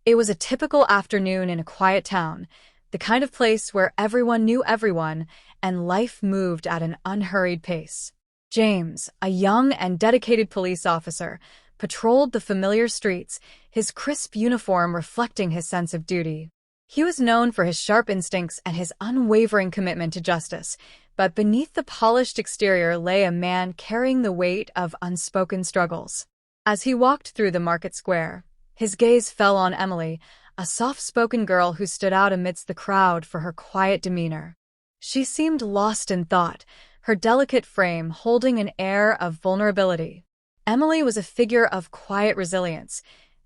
It was a typical afternoon in a quiet town, the kind of place where everyone knew everyone and life moved at an unhurried pace. James, a young and dedicated police officer, patrolled the familiar streets, his crisp uniform reflecting his sense of duty. He was known for his sharp instincts and his unwavering commitment to justice, but beneath the polished exterior lay a man carrying the weight of unspoken struggles. As he walked through the market square, his gaze fell on Emily, a soft-spoken girl who stood out amidst the crowd for her quiet demeanor. She seemed lost in thought, her delicate frame holding an air of vulnerability. Emily was a figure of quiet resilience,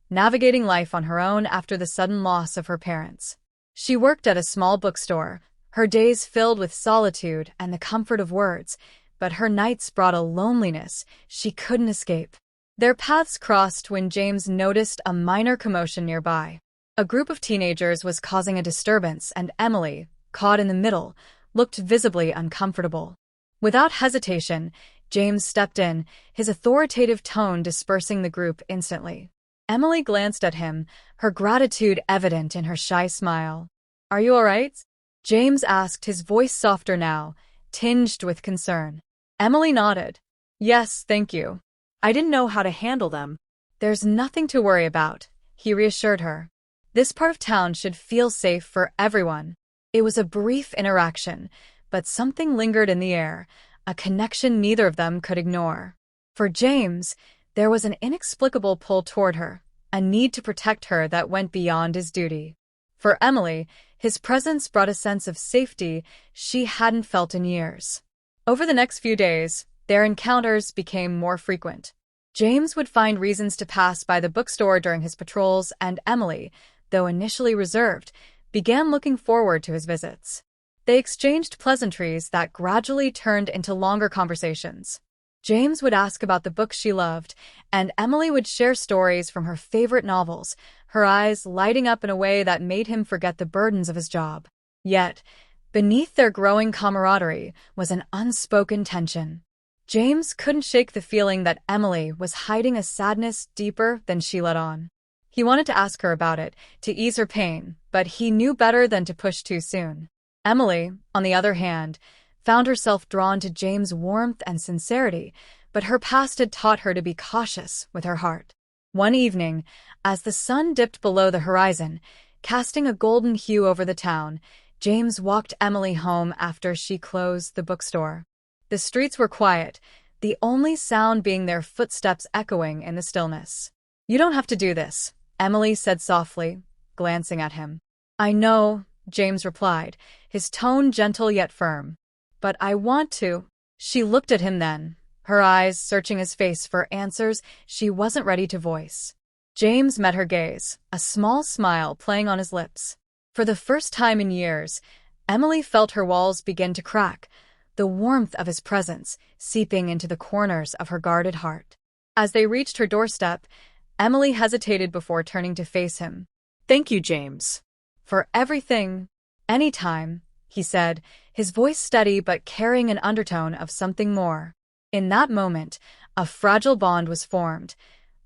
navigating life on her own after the sudden loss of her parents. She worked at a small bookstore, her days filled with solitude and the comfort of words, but her nights brought a loneliness she couldn't escape. Their paths crossed when James noticed a minor commotion nearby. A group of teenagers was causing a disturbance, and Emily, caught in the middle, looked visibly uncomfortable. Without hesitation, James stepped in, his authoritative tone dispersing the group instantly. Emily glanced at him, her gratitude evident in her shy smile. "Are you all right?" James asked, his voice softer now, tinged with concern. Emily nodded. "Yes, thank you. I didn't know how to handle them." "There's nothing to worry about," he reassured her. "This part of town should feel safe for everyone." It was a brief interaction, but something lingered in the air, a connection neither of them could ignore. For James, there was an inexplicable pull toward her, a need to protect her that went beyond his duty. For Emily, his presence brought a sense of safety she hadn't felt in years. Over the next few days, their encounters became more frequent. James would find reasons to pass by the bookstore during his patrols, and Emily, though initially reserved, began looking forward to his visits. They exchanged pleasantries that gradually turned into longer conversations. James would ask about the books she loved, and Emily would share stories from her favorite novels, her eyes lighting up in a way that made him forget the burdens of his job. Yet, beneath their growing camaraderie was an unspoken tension. James couldn't shake the feeling that Emily was hiding a sadness deeper than she let on. He wanted to ask her about it, to ease her pain, but he knew better than to push too soon. Emily, on the other hand, found herself drawn to James' warmth and sincerity, but her past had taught her to be cautious with her heart. One evening, as the sun dipped below the horizon, casting a golden hue over the town, James walked Emily home after she closed the bookstore. The streets were quiet, the only sound being their footsteps echoing in the stillness. "You don't have to do this," Emily said softly, glancing at him. "I know," James replied, his tone gentle yet firm. "But I want to." She looked at him then, her eyes searching his face for answers she wasn't ready to voice. James met her gaze, a small smile playing on his lips. For the first time in years, Emily felt her walls begin to crack, the warmth of his presence seeping into the corners of her guarded heart. As they reached her doorstep, Emily hesitated before turning to face him. "Thank you, James." "For everything. Anytime," he said, his voice steady but carrying an undertone of something more. In that moment, a fragile bond was formed,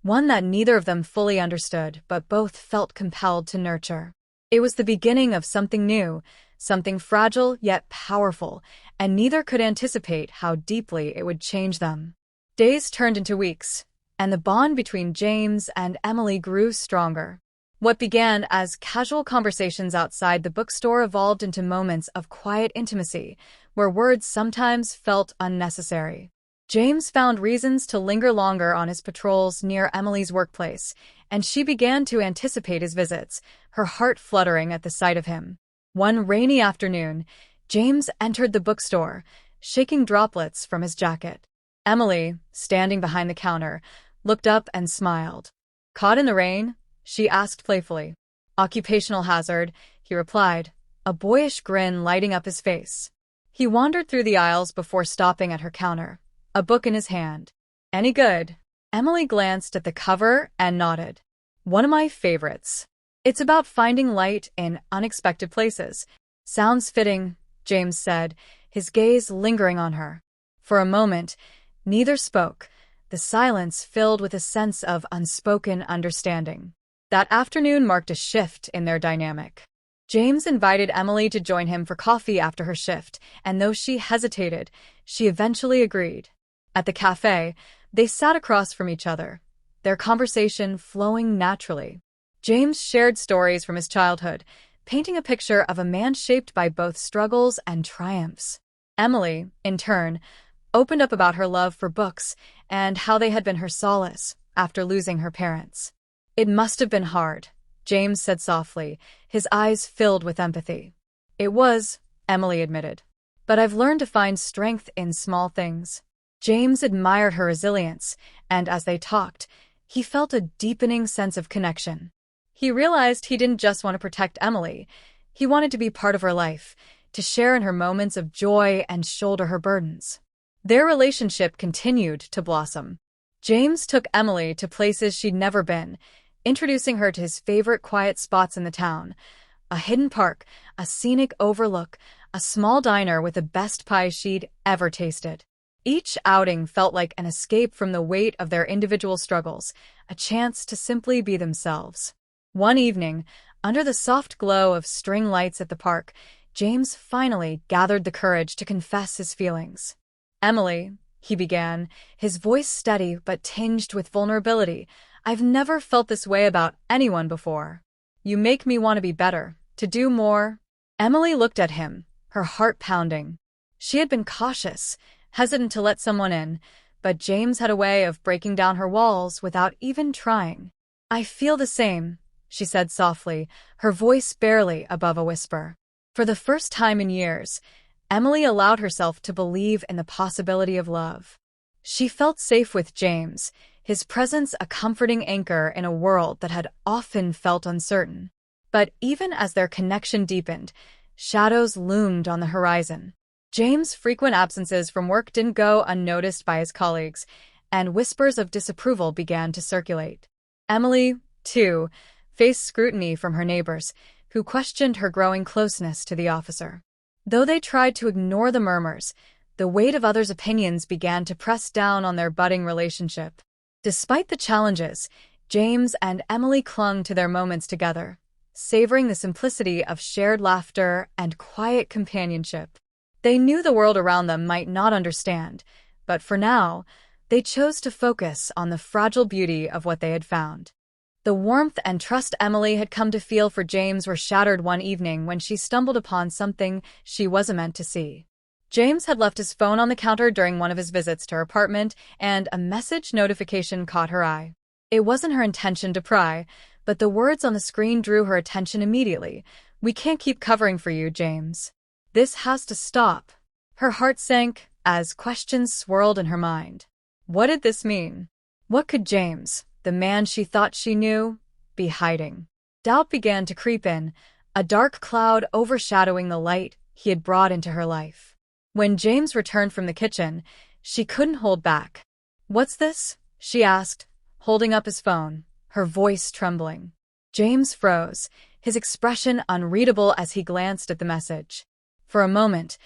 one that neither of them fully understood but both felt compelled to nurture. It was the beginning of something new, something fragile yet powerful, and neither could anticipate how deeply it would change them. Days turned into weeks, and the bond between James and Emily grew stronger. What began as casual conversations outside the bookstore evolved into moments of quiet intimacy, where words sometimes felt unnecessary. James found reasons to linger longer on his patrols near Emily's workplace, and she began to anticipate his visits, her heart fluttering at the sight of him. One rainy afternoon, James entered the bookstore, shaking droplets from his jacket. Emily, standing behind the counter, looked up and smiled. "Caught in the rain?" she asked playfully. "Occupational hazard," he replied, a boyish grin lighting up his face. He wandered through the aisles before stopping at her counter, a book in his hand. "Any good?" Emily glanced at the cover and nodded. "One of my favorites. It's about finding light in unexpected places." "Sounds fitting," James said, his gaze lingering on her. For a moment, neither spoke, the silence filled with a sense of unspoken understanding. That afternoon marked a shift in their dynamic. James invited Emily to join him for coffee after her shift, and though she hesitated, she eventually agreed. At the cafe, they sat across from each other, their conversation flowing naturally. James shared stories from his childhood, painting a picture of a man shaped by both struggles and triumphs. Emily, in turn, opened up about her love for books and how they had been her solace after losing her parents. "It must have been hard," James said softly, his eyes filled with empathy. "It was," Emily admitted. "But I've learned to find strength in small things." James admired her resilience, and as they talked, he felt a deepening sense of connection. He realized he didn't just want to protect Emily. He wanted to be part of her life, to share in her moments of joy and shoulder her burdens. Their relationship continued to blossom. James took Emily to places she'd never been, introducing her to his favorite quiet spots in the town: a hidden park, a scenic overlook, a small diner with the best pie she'd ever tasted. Each outing felt like an escape from the weight of their individual struggles, a chance to simply be themselves. One evening, under the soft glow of string lights at the park, James finally gathered the courage to confess his feelings. "Emily," he began, his voice steady but tinged with vulnerability, "I've never felt this way about anyone before. You make me want to be better, to do more." Emily looked at him, her heart pounding. She had been cautious, hesitant to let someone in, but James had a way of breaking down her walls without even trying. "I feel the same," she said softly, her voice barely above a whisper. For the first time in years, Emily allowed herself to believe in the possibility of love. She felt safe with James, his presence a comforting anchor in a world that had often felt uncertain. But even as their connection deepened, shadows loomed on the horizon. James' frequent absences from work didn't go unnoticed by his colleagues, and whispers of disapproval began to circulate. Emily, too, faced scrutiny from her neighbors, who questioned her growing closeness to the officer. Though they tried to ignore the murmurs, the weight of others' opinions began to press down on their budding relationship. Despite the challenges, James and Emily clung to their moments together, savoring the simplicity of shared laughter and quiet companionship. They knew the world around them might not understand, but for now, they chose to focus on the fragile beauty of what they had found. The warmth and trust Emily had come to feel for James were shattered one evening when she stumbled upon something she wasn't meant to see. James had left his phone on the counter during one of his visits to her apartment, and a message notification caught her eye. It wasn't her intention to pry, but the words on the screen drew her attention immediately. "We can't keep covering for you, James. This has to stop." Her heart sank as questions swirled in her mind. What did this mean? What could James, the man she thought she knew, be hiding? Doubt began to creep in, a dark cloud overshadowing the light he had brought into her life. When James returned from the kitchen, she couldn't hold back. "What's this?" she asked, holding up his phone, her voice trembling. James froze, his expression unreadable as he glanced at the message. For a moment,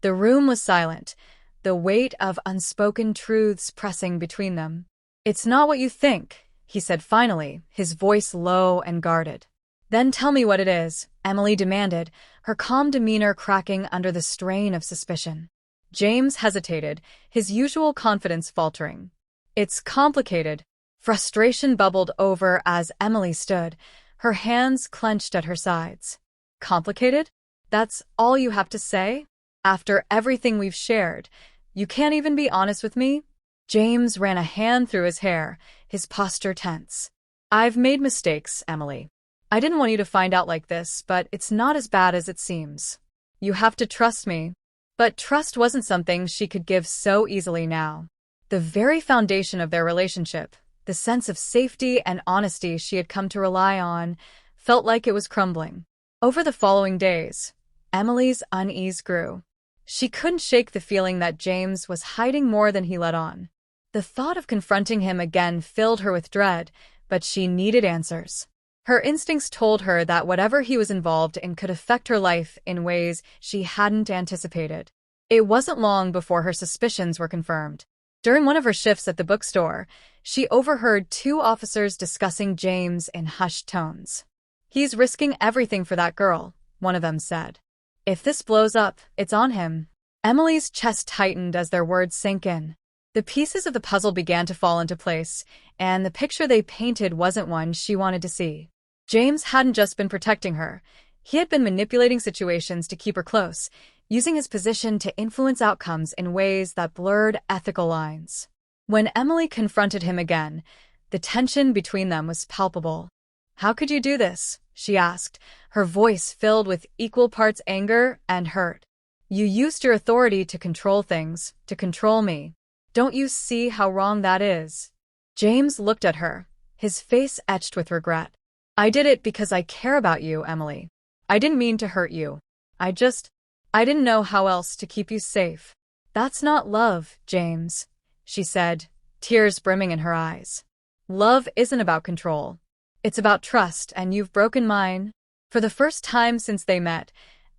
the room was silent, the weight of unspoken truths pressing between them. "It's not what you think," he said finally, his voice low and guarded. "Then tell me what it is," Emily demanded, her calm demeanor cracking under the strain of suspicion. James hesitated, his usual confidence faltering. "It's complicated." Frustration bubbled over as Emily stood, her hands clenched at her sides. "Complicated? That's all you have to say? After everything we've shared, you can't even be honest with me?" James ran a hand through his hair, his posture tense. "I've made mistakes, Emily. I didn't want you to find out like this, but it's not as bad as it seems. You have to trust me." But trust wasn't something she could give so easily now. The very foundation of their relationship, the sense of safety and honesty she had come to rely on, felt like it was crumbling. Over the following days, Emily's unease grew. She couldn't shake the feeling that James was hiding more than he let on. The thought of confronting him again filled her with dread, but she needed answers. Her instincts told her that whatever he was involved in could affect her life in ways she hadn't anticipated. It wasn't long before her suspicions were confirmed. During one of her shifts at the bookstore, she overheard two officers discussing James in hushed tones. "He's risking everything for that girl," one of them said. "If this blows up, it's on him." Emily's chest tightened as their words sank in. The pieces of the puzzle began to fall into place, and the picture they painted wasn't one she wanted to see. James hadn't just been protecting her. He had been manipulating situations to keep her close, using his position to influence outcomes in ways that blurred ethical lines. When Emily confronted him again, the tension between them was palpable. "How could you do this?" she asked, her voice filled with equal parts anger and hurt. "You used your authority to control things, to control me. Don't you see how wrong that is?" James looked at her, his face etched with regret. "I did it because I care about you, Emily. I didn't mean to hurt you. I didn't know how else to keep you safe." "That's not love, James," she said, tears brimming in her eyes. "Love isn't about control. It's about trust, and you've broken mine." For the first time since they met,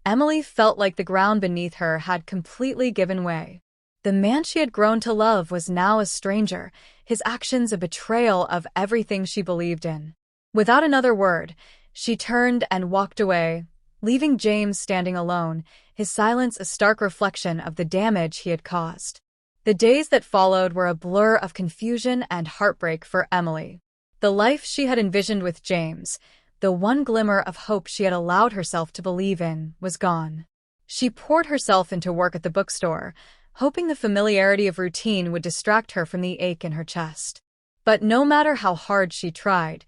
Emily felt like the ground beneath her had completely given way. The man she had grown to love was now a stranger, his actions a betrayal of everything she believed in. Without another word, she turned and walked away, leaving James standing alone, his silence a stark reflection of the damage he had caused. The days that followed were a blur of confusion and heartbreak for Emily. The life she had envisioned with James, the one glimmer of hope she had allowed herself to believe in, was gone. She poured herself into work at the bookstore, hoping the familiarity of routine would distract her from the ache in her chest. But no matter how hard she tried,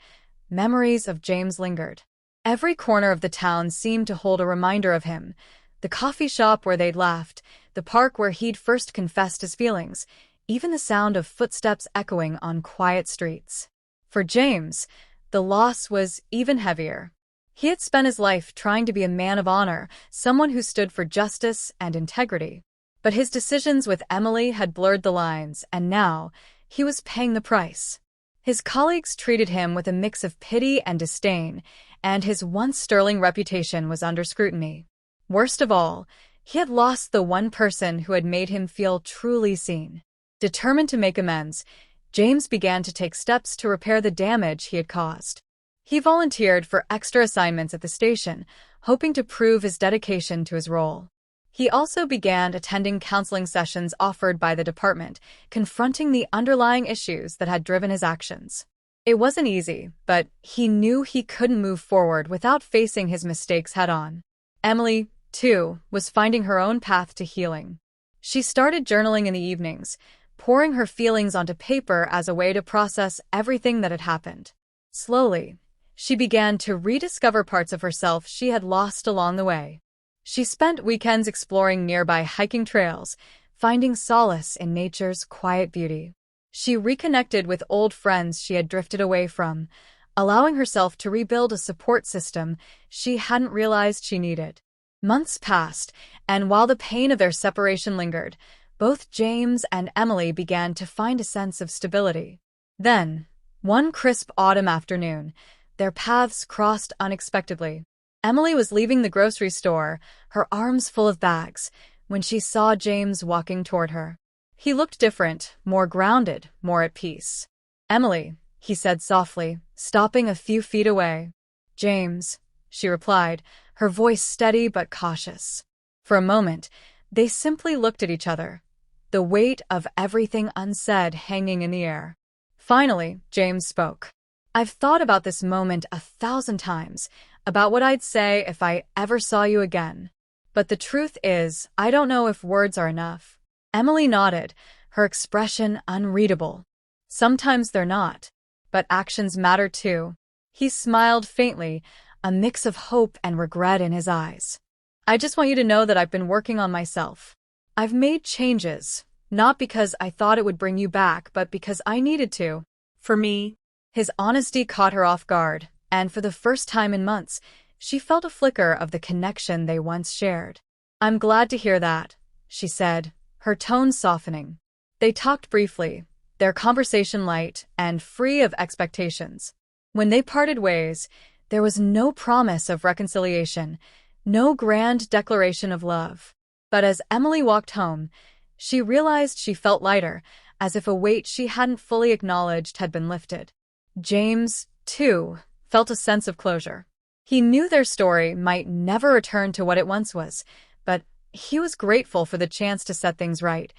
memories of James lingered. Every corner of the town seemed to hold a reminder of him: the coffee shop where they'd laughed, the park where he'd first confessed his feelings, even the sound of footsteps echoing on quiet streets. For James, the loss was even heavier. He had spent his life trying to be a man of honor, someone who stood for justice and integrity. But his decisions with Emily had blurred the lines, and now he was paying the price. His colleagues treated him with a mix of pity and disdain, and his once sterling reputation was under scrutiny. Worst of all, he had lost the one person who had made him feel truly seen. Determined to make amends, James began to take steps to repair the damage he had caused. He volunteered for extra assignments at the station, hoping to prove his dedication to his role. He also began attending counseling sessions offered by the department, confronting the underlying issues that had driven his actions. It wasn't easy, but he knew he couldn't move forward without facing his mistakes head-on. Emily, too, was finding her own path to healing. She started journaling in the evenings, pouring her feelings onto paper as a way to process everything that had happened. Slowly, she began to rediscover parts of herself she had lost along the way. She spent weekends exploring nearby hiking trails, finding solace in nature's quiet beauty. She reconnected with old friends she had drifted away from, allowing herself to rebuild a support system she hadn't realized she needed. Months passed, and while the pain of their separation lingered, both James and Emily began to find a sense of stability. Then, one crisp autumn afternoon, their paths crossed unexpectedly. Emily was leaving the grocery store, her arms full of bags, when she saw James walking toward her. He looked different, more grounded, more at peace. "Emily," he said softly, stopping a few feet away. "James," she replied, her voice steady but cautious. For a moment, they simply looked at each other, the weight of everything unsaid hanging in the air. Finally, James spoke. "I've thought about this moment 1,000 times, about what I'd say if I ever saw you again. But the truth is, I don't know if words are enough." Emily nodded, her expression unreadable. "Sometimes they're not, but actions matter too." He smiled faintly, a mix of hope and regret in his eyes. "I just want you to know that I've been working on myself. I've made changes, not because I thought it would bring you back, but because I needed to. For me." His honesty caught her off guard, and for the first time in months, she felt a flicker of the connection they once shared. "I'm glad to hear that," she said, her tone softening. They talked briefly, their conversation light and free of expectations. When they parted ways, there was no promise of reconciliation, no grand declaration of love. But as Emily walked home, she realized she felt lighter, as if a weight she hadn't fully acknowledged had been lifted. James, too, felt a sense of closure. He knew their story might never return to what it once was, but he was grateful for the chance to set things right,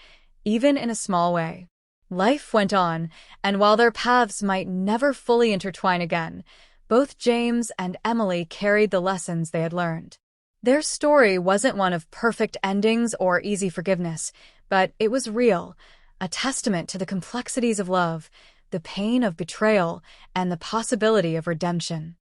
even in a small way. Life went on, and while their paths might never fully intertwine again, both James and Emily carried the lessons they had learned. Their story wasn't one of perfect endings or easy forgiveness, but it was real, a testament to the complexities of love, the pain of betrayal, and the possibility of redemption.